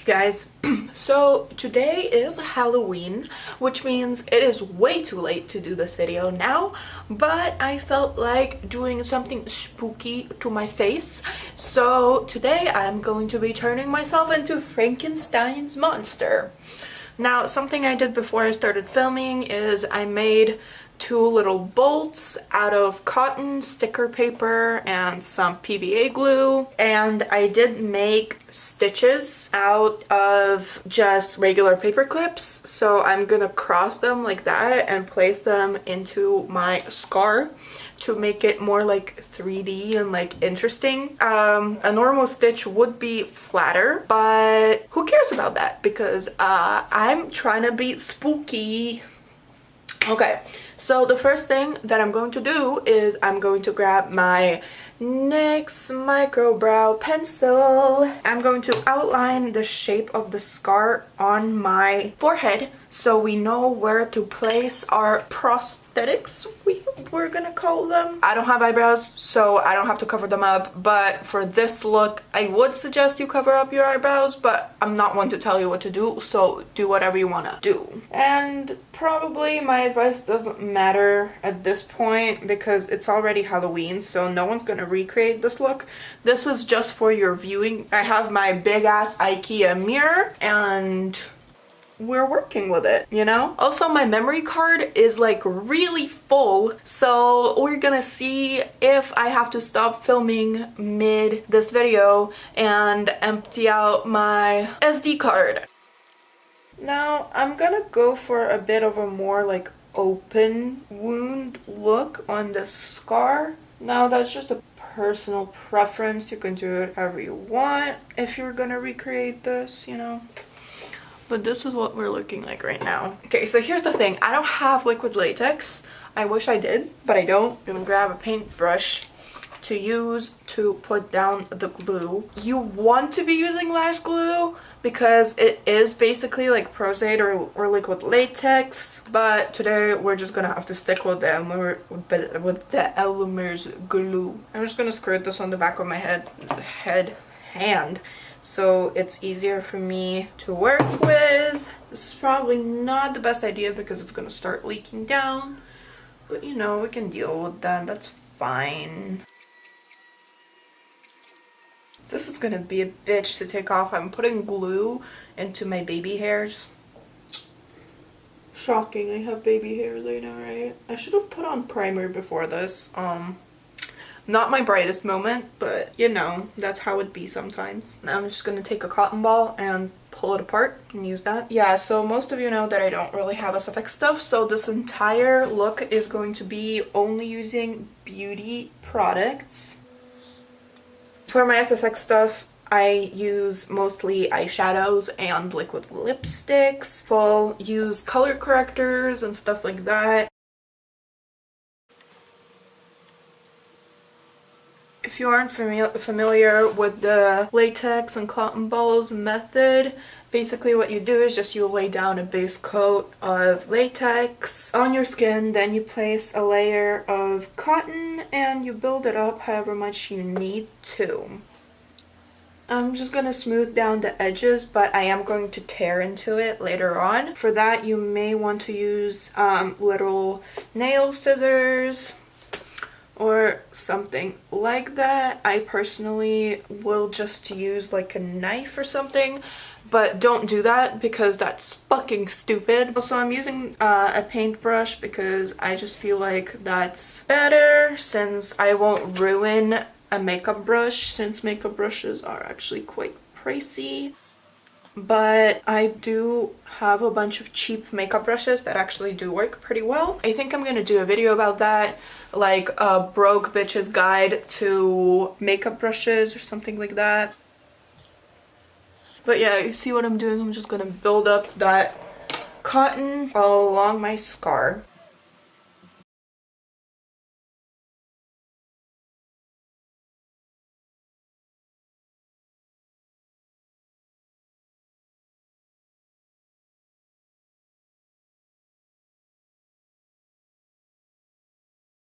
Guys, so today is Halloween, which means it is way too late to do this video now, but I felt like doing something spooky to my face. So today I'm going to be turning myself into Frankenstein's monster. Now, something I did before I started filming is I made two little bolts out of cotton, sticker paper, and some PVA glue. And I did make stitches out of just regular paper clips. So I'm gonna cross them like that and place them into my scar to make it more like 3D and like interesting. A normal stitch would be flatter, but who cares about that? Because I'm trying to be spooky. Okay, so the first thing that I'm going to do is I'm going to grab my NYX micro brow pencil. I'm going to outline the shape of the scar on my forehead so we know where to place our prosthetics, we're gonna call them. I don't have eyebrows, so I don't have to cover them up, but for this look I would suggest you cover up your eyebrows, but I'm not one to tell you what to do, so do whatever you wanna do. And probably my advice doesn't matter at this point because it's already Halloween, so no one's gonna recreate this look. This is just for your viewing. I have my big ass IKEA mirror and we're working with it, you know? Also, my memory card is like really full, so we're gonna see if I have to stop filming mid this video and empty out my SD card. Now, I'm gonna go for a bit of a more like open wound look on the scar. Now, that's just a personal preference. You can do it however you want if you're gonna recreate this, you know? But this is what we're looking like right now. Okay, so here's the thing. I don't have liquid latex. I wish I did, but I don't. I'm gonna grab a paintbrush to use to put down the glue. You want to be using lash glue because it is basically like Prozade or liquid latex, but today we're just gonna have to stick with the Elmer's glue. I'm just gonna squirt this on the back of my hand, so it's easier for me to work with. This is probably not the best idea because it's gonna start leaking down, but you know, we can deal with that. That's fine. This is gonna be a bitch to take off. I'm putting glue into my baby hairs. Shocking, I have baby hairs, I know, right? I should have put on primer before this. Not my brightest moment, but you know, that's how it be sometimes. Now I'm just gonna take a cotton ball and pull it apart and use that. Yeah, so most of you know that I don't really have SFX stuff, so this entire look is going to be only using beauty products. For my SFX stuff, I use mostly eyeshadows and liquid lipsticks. I'll use color correctors and stuff like that. If you aren't familiar with the latex and cotton balls method, basically what you do is just you lay down a base coat of latex on your skin, then you place a layer of cotton and you build it up however much you need to. I'm just going to smooth down the edges, but I am going to tear into it later on. For that, you may want to use little nail scissors or something like that. I personally will just use like a knife or something, but don't do that because that's fucking stupid. Also, I'm using a paintbrush because I just feel like that's better since I won't ruin a makeup brush, since makeup brushes are actually quite pricey. But I do have a bunch of cheap makeup brushes that actually do work pretty well. I think I'm gonna do a video about that, like a broke bitch's guide to makeup brushes or something like that. But yeah, you see what I'm doing? I'm just gonna build up that cotton all along my scar.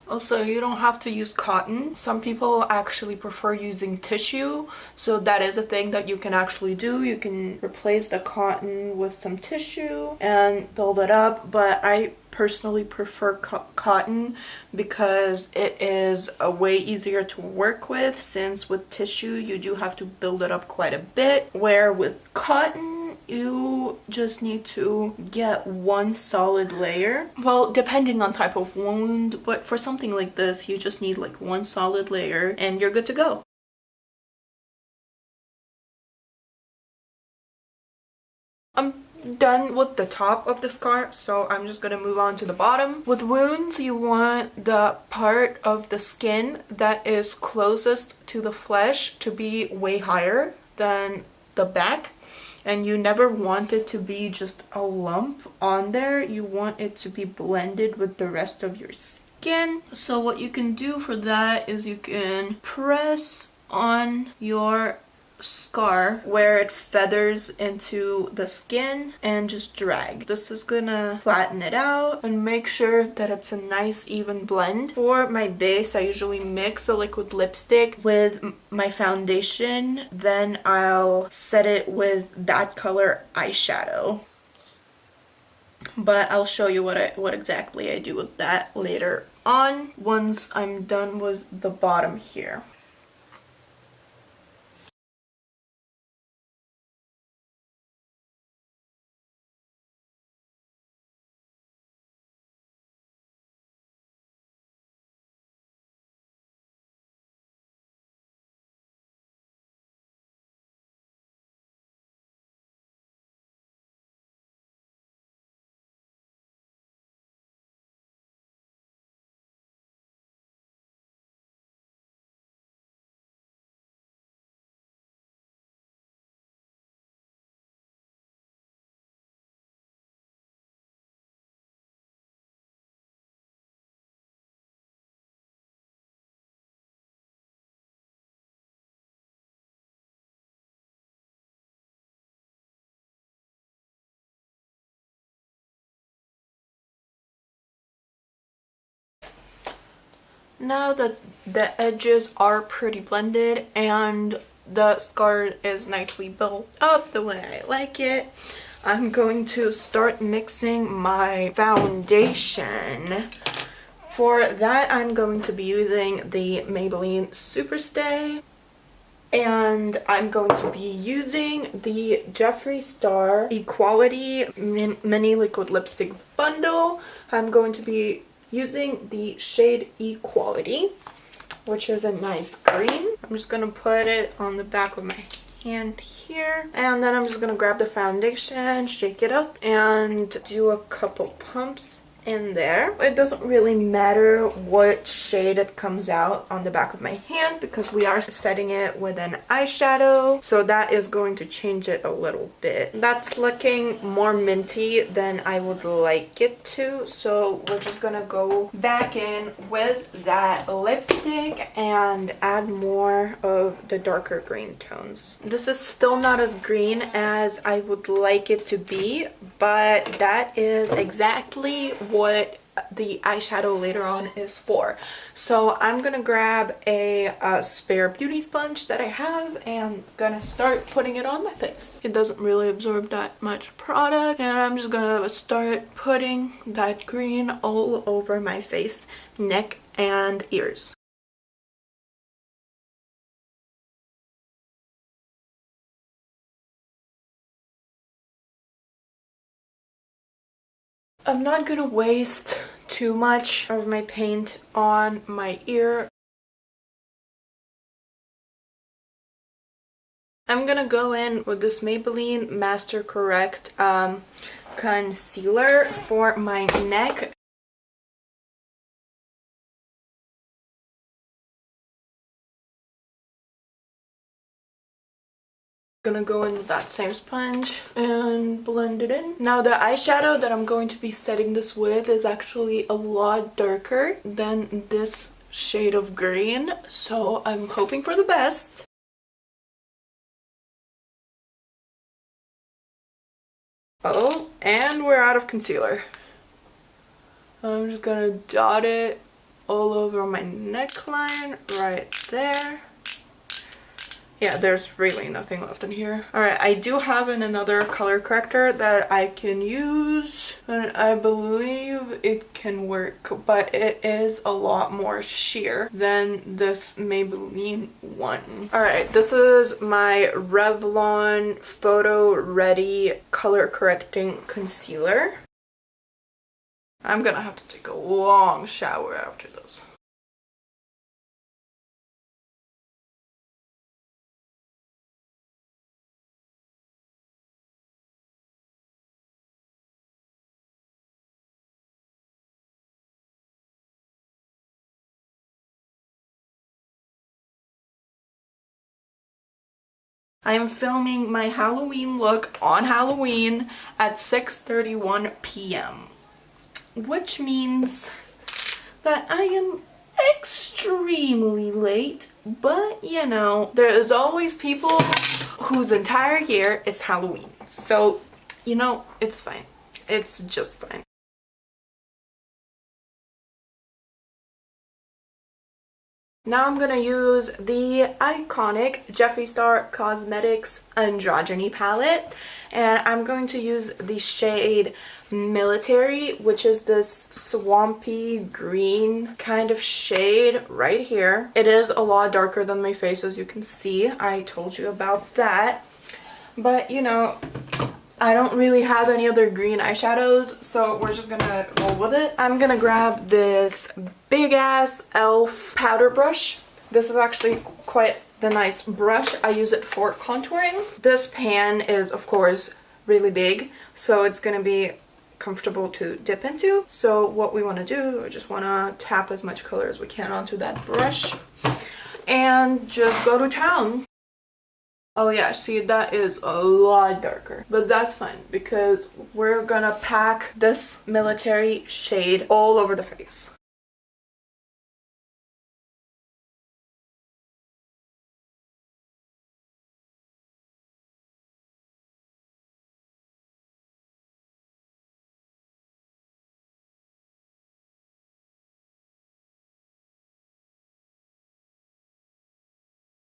Also, you don't have to use cotton. Some people actually prefer using tissue, so that is a thing that you can actually do. You can replace the cotton with some tissue and build it up, but I personally prefer cotton because it is a way easier to work with, since with tissue you do have to build it up quite a bit, where with cotton you just need to get one solid layer. Well, depending on type of wound, but for something like this you just need like one solid layer and you're good to go. I'm done with the top of the scar, so I'm just gonna move on to the bottom. With wounds, you want the part of the skin that is closest to the flesh to be way higher than the back, and you never want it to be just a lump on there. You want it to be blended with the rest of your skin. So what you can do for that is you can press on your scar where it feathers into the skin and just drag. This is gonna flatten it out and make sure that it's a nice even blend. For my base, I usually mix a liquid lipstick with my foundation, then I'll set it with that color eyeshadow. But I'll show you what exactly I do with that later on once I'm done with the bottom here. Now that the edges are pretty blended and the scar is nicely built up the way I like it, I'm going to start mixing my foundation. For that, I'm going to be using the Maybelline Superstay, and I'm going to be using the Jeffree Star Equality Mini Liquid Lipstick Bundle. I'm going to be using the shade Equality, which is a nice green. I'm just gonna put it on the back of my hand here, and then I'm just gonna grab the foundation, shake it up, and do a couple pumps in there. It doesn't really matter what shade it comes out on the back of my hand because we are setting it with an eyeshadow, so that is going to change it a little bit. That's looking more minty than I would like it to, so we're just gonna go back in with that lipstick and add more of the darker green tones. This is still not as green as I would like it to be, but that is exactly what the eyeshadow later on is for. So I'm gonna grab a spare beauty sponge that I have and gonna start putting it on my face. It doesn't really absorb that much product, and I'm just gonna start putting that green all over my face, neck, and ears. I'm not gonna waste too much of my paint on my ear. I'm gonna go in with this Maybelline Master Correct concealer for my neck. Gonna go in with that same sponge and blend it in. Now the eyeshadow that I'm going to be setting this with is actually a lot darker than this shade of green, so I'm hoping for the best. Oh, and we're out of concealer. I'm just gonna dot it all over my neckline right there. Yeah, there's really nothing left in here. Alright, I do have another color corrector that I can use, and I believe it can work, but it is a lot more sheer than this Maybelline one. Alright, this is my Revlon Photo Ready Color Correcting Concealer. I'm gonna have to take a long shower after this. I am filming my Halloween look on Halloween at 6:31 p.m. which means that I am extremely late, but you know, there is always people whose entire year is Halloween. So, you know, it's fine. It's just fine. Now I'm gonna use the iconic Jeffree Star Cosmetics Androgyny palette, and I'm going to use the shade Military, which is this swampy green kind of shade right here. It is a lot darker than my face, as you can see. I told you about that. But you know, I don't really have any other green eyeshadows, so we're just gonna roll with it. I'm gonna grab this big ass e.l.f. powder brush. This is actually quite the nice brush. I use it for contouring. This pan is, of course, really big, so it's gonna be comfortable to dip into. So what we want to do, we just want to tap as much color as we can onto that brush and just go to town. Oh yeah, see, that is a lot darker, but that's fine because we're gonna pack this Military shade all over the face.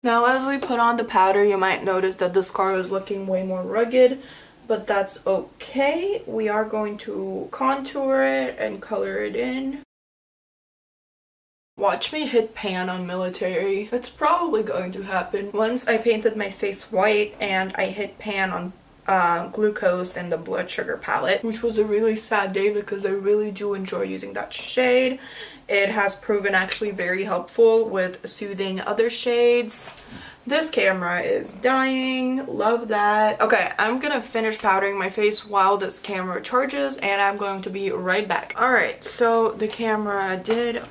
Now as we put on the powder, you might notice that the scar is looking way more rugged, but that's okay. We are going to contour it and color it in. Watch me hit pan on Military. It's probably going to happen. Once I painted my face white and I hit pan on Glucose and the Blood Sugar palette, which was a really sad day because I really do enjoy using that shade. It has proven actually very helpful with soothing other shades. This camera is dying. Love that. Okay, I'm gonna finish powdering my face while this camera charges, and I'm going to be right back. Alright, so the camera did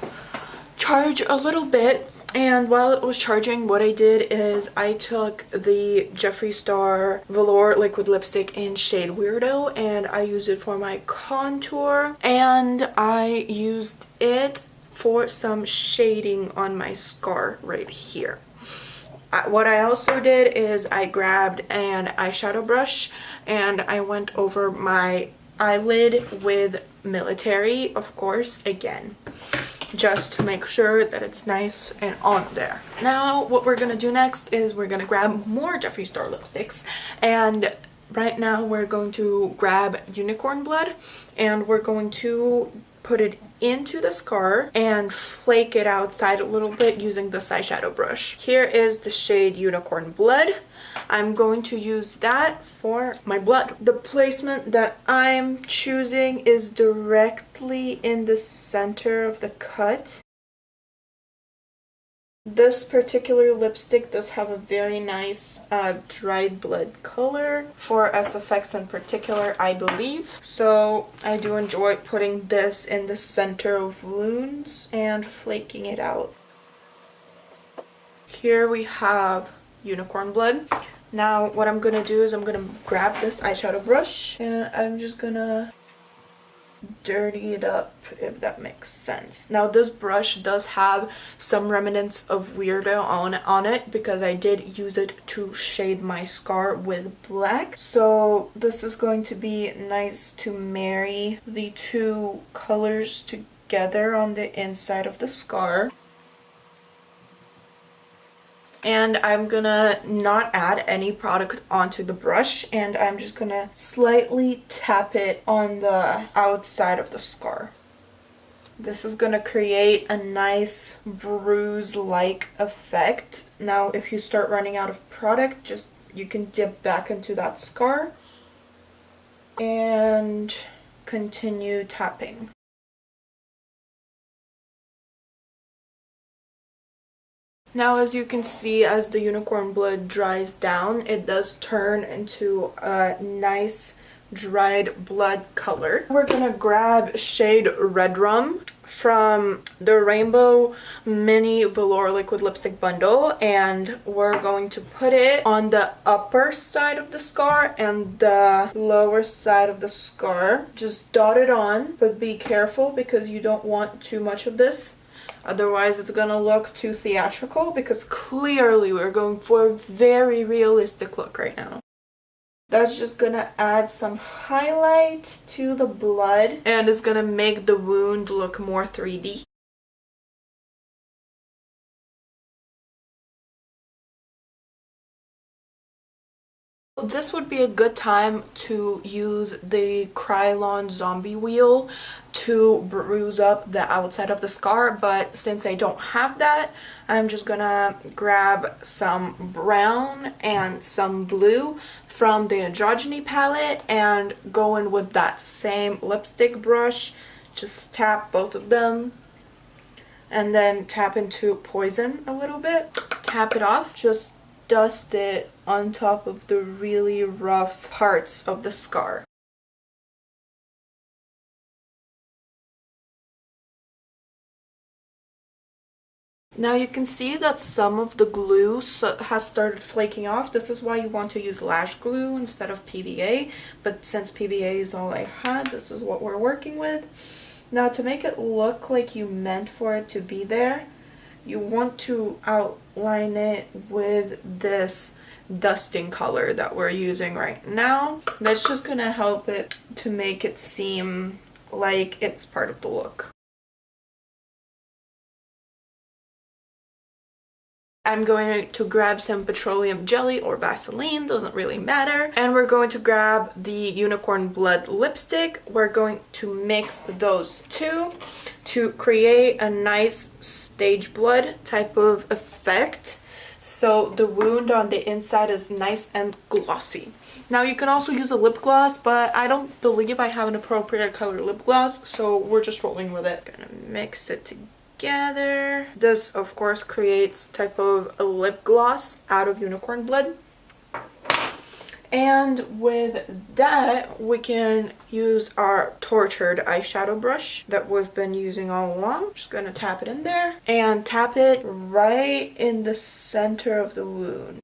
charge a little bit, and while it was charging, what I did is I took the Jeffree Star Velour Liquid Lipstick in shade Weirdo, and I used it for my contour, and I used it for some shading on my scar right here. What I also did is I grabbed an eyeshadow brush and I went over my eyelid with Military, of course, again, just to make sure that it's nice and on there. Now what we're gonna do next is we're gonna grab more Jeffree Star lipsticks, and right now we're going to grab Unicorn Blood and we're going to put it into the scar and flake it outside a little bit using this eyeshadow brush. Here is the shade Unicorn Blood. I'm going to use that for my blood. The placement that I'm choosing is directly in the center of the cut. This particular lipstick does have a very nice dried blood color for SFX in particular, I believe. So I do enjoy putting this in the center of wounds and flaking it out. Here we have Unicorn Blood. Now what I'm gonna do is I'm gonna grab this eyeshadow brush and I'm just gonna dirty it up, if that makes sense. Now this brush does have some remnants of Weirdo on it because I did use it to shade my scar with black. So this is going to be nice to marry the two colors together on the inside of the scar. And I'm gonna not add any product onto the brush, and I'm just gonna slightly tap it on the outside of the scar. This is gonna create a nice bruise-like effect. Now, if you start running out of product, you can dip back into that scar and continue tapping. Now, as you can see, as the unicorn blood dries down, it does turn into a nice dried blood color. We're gonna grab shade Red Rum from the Rainbow Mini Velour Liquid Lipstick Bundle, and we're going to put it on the upper side of the scar and the lower side of the scar. Just dot it on, but be careful because you don't want too much of this. Otherwise, it's gonna look too theatrical, because clearly we're going for a very realistic look right now. That's just gonna add some highlight to the blood, and it's gonna make the wound look more 3D. This would be a good time to use the Krylon Zombie Wheel to bruise up the outside of the scar, but since I don't have that, I'm just gonna grab some brown and some blue from the Androgyny palette and go in with that same lipstick brush. Just tap both of them and then tap into Poison a little bit. Tap it off. Just dust it on top of the really rough parts of the scar. Now you can see that some of the glue has started flaking off. This is why you want to use lash glue instead of PVA, but since PVA is all I had, this is what we're working with. Now, to make it look like you meant for it to be there, you want to outline it with this dusting color that we're using right now. That's just gonna help it to make it seem like it's part of the look. I'm going to grab some petroleum jelly or Vaseline, doesn't really matter. And we're going to grab the Unicorn Blood lipstick. We're going to mix those two to create a nice stage blood type of effect. So the wound on the inside is nice and glossy. Now you can also use a lip gloss, but I don't believe I have an appropriate color lip gloss, so we're just rolling with it. Gonna mix it together. This of course creates type of a lip gloss out of unicorn blood. And with that, we can use our Tortured eyeshadow brush that we've been using all along. Just gonna tap it in there and tap it right in the center of the wound.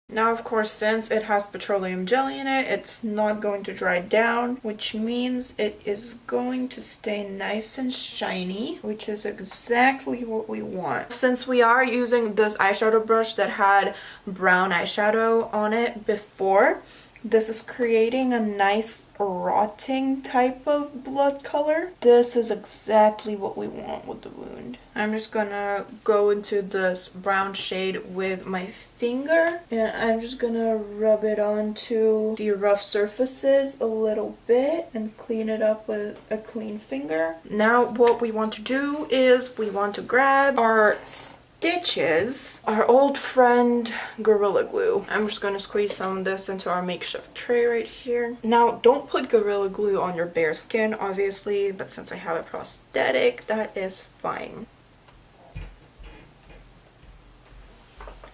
Now, of course, since it has petroleum jelly in it, it's not going to dry down, which means it is going to stay nice and shiny, which is exactly what we want. Since we are using this eyeshadow brush that had brown eyeshadow on it before, this is creating a nice rotting type of blood color. This is exactly what we want with the wound. I'm just gonna go into this brown shade with my finger, and I'm just gonna rub it onto the rough surfaces a little bit and clean it up with a clean finger. Now what we want to do is we want to grab our stitches, our old friend Gorilla Glue. I'm just going to squeeze some of this into our makeshift tray right here. Now, don't put Gorilla Glue on your bare skin, obviously, but since I have a prosthetic, that is fine.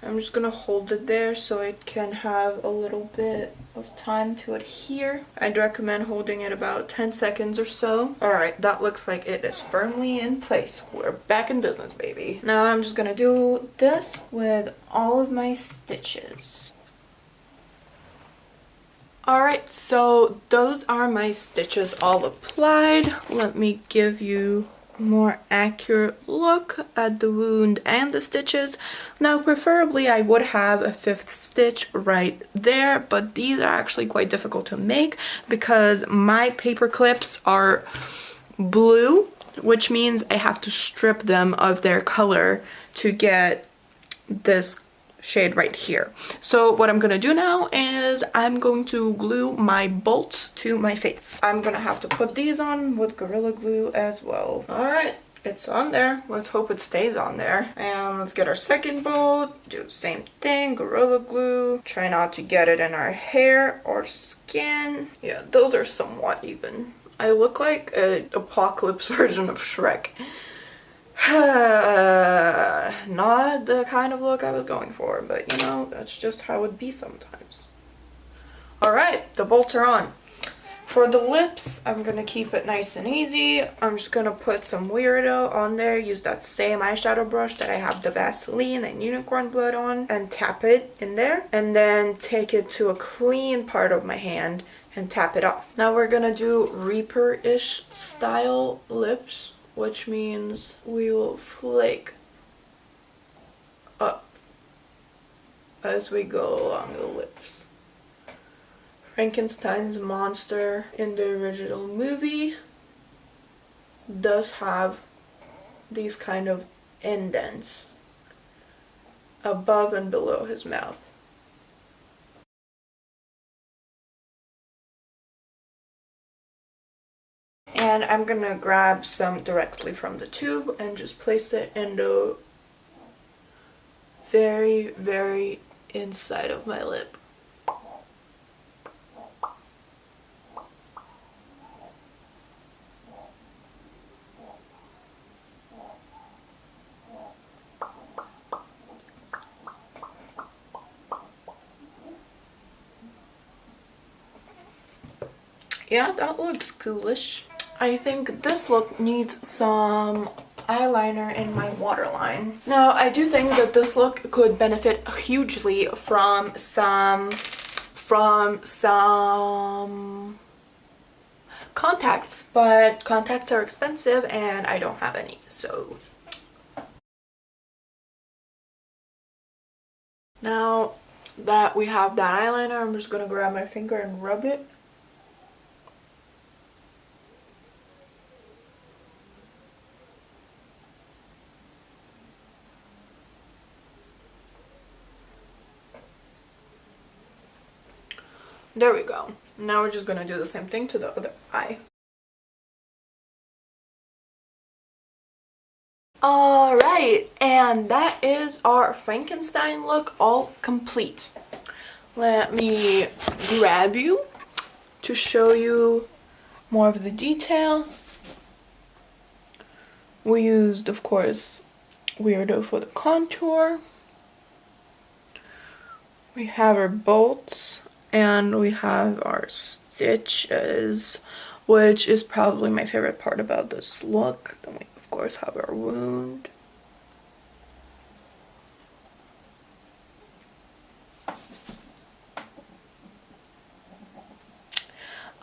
I'm just gonna hold it there so it can have a little bit of time to adhere. I'd recommend holding it about 10 seconds or so. Alright, that looks like it is firmly in place. We're back in business, baby. Now I'm just gonna do this with all of my stitches. Alright, so those are my stitches all applied. Let me give you more accurate look at the wound and the stitches. Now preferably I would have a 5th stitch right there, but these are actually quite difficult to make because my paper clips are blue, which means I have to strip them of their color to get this shade right here. So what I'm gonna do now is I'm going to glue my bolts to my face. I'm gonna have to put these on with Gorilla Glue as well. All right, it's on there. Let's hope it stays on there. And let's get our second bolt. Do the same thing, Gorilla Glue. Try not to get it in our hair or skin. Yeah, those are somewhat even. I look like an apocalypse version of Shrek. Not the kind of look I was going for, but you know, that's just how it be sometimes. Alright, the bolts are on. For the lips, I'm gonna keep it nice and easy. I'm just gonna put some Weirdo on there, use that same eyeshadow brush that I have the Vaseline and unicorn blood on, and tap it in there, and then take it to a clean part of my hand and tap it off. Now we're gonna do Reaper-ish style lips, which means we will flake up as we go along the lips. Frankenstein's monster in the original movie does have these kind of indents above and below his mouth. And I'm gonna grab some directly from the tube and just place it in the very, very inside of my lip. Yeah, that looks coolish. I think this look needs some eyeliner in my waterline. Now, I do think that this look could benefit hugely from some contacts, but contacts are expensive and I don't have any, so. Now that we have that eyeliner, I'm just gonna grab my finger and rub it. There we go. Now we're just gonna do the same thing to the other eye. Alright, and that is our Frankenstein look all complete. Let me grab you to show you more of the detail. We used, of course, Weirdo for the contour. We have our bolts. And we have our stitches, which is probably my favorite part about this look. Then we, of course, have our wound.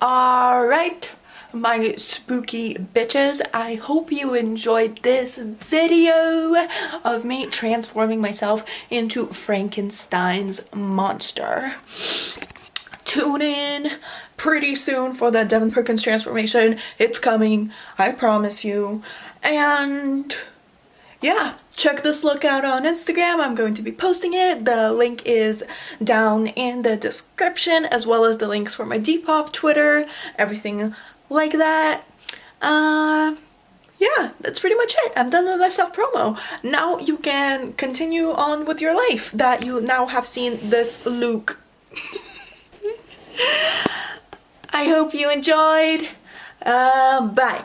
Alright, my spooky bitches, I hope you enjoyed this video of me transforming myself into Frankenstein's monster. Tune in pretty soon for the Devin Perkins transformation. It's coming, I promise you. And yeah, check this look out on Instagram. I'm going to be posting it. The link is down in the description, as well as the links for my Depop, Twitter, everything like that. Yeah, that's pretty much it. I'm done with my self-promo. Now you can continue on with your life that you now have seen this look. I hope you enjoyed. Bye.